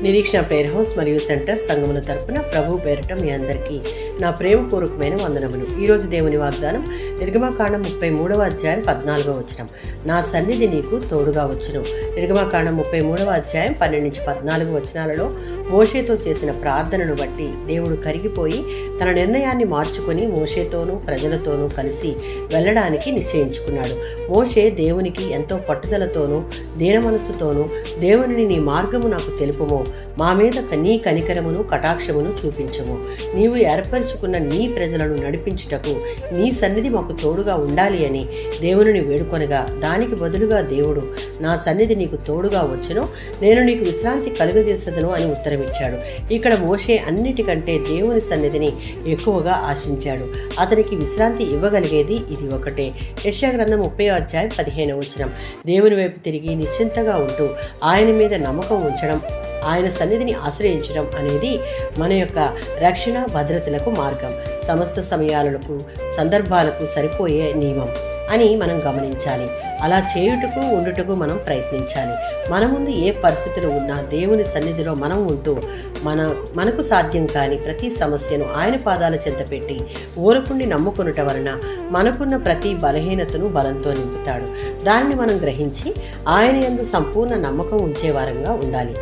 నిరీక్షణ prayer house మరియు centre సంఘముల తరపున ప్రభు పేరిట మీ అందరికీ నా ప్రేమపూర్వకమైన వందనములు. ఈరోజు దేవుని వాగ్దానం నిర్గమకాండం 33వ అధ్యాయం 14వ వచనం. నా సన్నిధి నీకు తోడుగా వచ్చును. నిర్గమకాండం 33వ అధ్యాయం 12-14 వచనాలలో మోషేతో చేసిన ప్రార్థనను బట్టి దేవుడు కరిగిపోయి తన నిర్ణయాన్ని మార్చుకొని మోషేతోనూ ప్రజలతోనూ కలిసి వెళ్ళడానికి నిశ్చయించుకున్నాడు. మోషే దేవునికి ఎంతో పట్టుదలతోనూ దీన మనస్సుతోనూ దేవునిని నీ మార్గము నాకు తెలుపుము, మా మీద నీ కనికరమును కటాక్షమును చూపించుము, నీవు ఏర్పరచుకున్న నీ ప్రజలను నడిపించుటకు నీ సన్నిధి మాకు తోడుగా ఉండాలి అని దేవునిని వేడుకొనగా, దానికి బదులుగా దేవుడు నా సన్నిధి నీకు తోడుగా వచ్చును, నేను నీకు విశ్రాంతి కలుగజేసేదను అని ఉత్తరమిచ్చాడు. ఇక్కడ మోషే అన్నిటికంటే దేవుని సన్నిధిని ఎక్కువగా ఆశించాడు. అతనికి విశ్రాంతి ఇవ్వగలిగేది ఇది ఒకటే. యెషయా గ్రంథం 30వ అధ్యాయం 15వ వచనం. దేవుని వైపు తిరిగి నిశ్చింతగా ఉంటూ ఆయన మీద నమ్మకం ఉంచడం, ఆయన సన్నిధిని ఆశ్రయించడం అనేది మన యొక్క రక్షణ భద్రతలకు మార్గం. సమస్త సమయాలకు సందర్భాలకు సరిపోయే నియమం అని మనం గమనించాలి. అలా చేయుటకు ఉండుటకు మనం ప్రయత్నించాలి. మన ముందు ఏ పరిస్థితులు ఉన్నా దేవుని సన్నిధిలో మనం ఉంటూ మనకు సాధ్యం కాని ప్రతి సమస్యను ఆయన పాదాల చెంత పెట్టి ఊరకుండి నమ్ముకొనుట వలన మనకున్న ప్రతి బలహీనతను బలంతో నింపుతాడు. దానిని మనం గ్రహించి ఆయన యందు సంపూర్ణ నమ్మకం ఉంచే వారంగా ఉండాలి.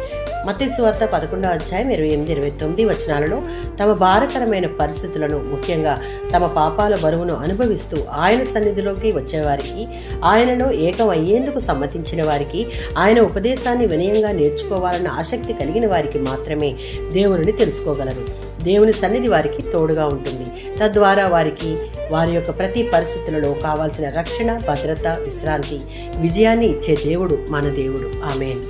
మత్తయి సువార్త 11వ అధ్యాయం 28-29 వచనాలలో తమ భారకరమైన పరిస్థితులను, ముఖ్యంగా తమ పాపాల బరువును అనుభవిస్తూ ఆయన సన్నిధిలోకి వచ్చేవారికి, ఆయనలో ఏకం అయ్యేందుకు సమ్మతించిన వారికి, ఆయన ఉపదేశాన్ని వినయంగా నేర్చుకోవాలన్న ఆసక్తి కలిగిన వారికి మాత్రమే దేవునిని తెలుసుకోగలరు. దేవుని సన్నిధి వారికి తోడుగా ఉంటుంది. తద్వారా వారికి వారి యొక్క ప్రతి పరిస్థితులలో కావాల్సిన రక్షణ, భద్రత, విశ్రాంతి, విజయాన్ని ఇచ్చే దేవుడు మన దేవుడు. ఆమేన్.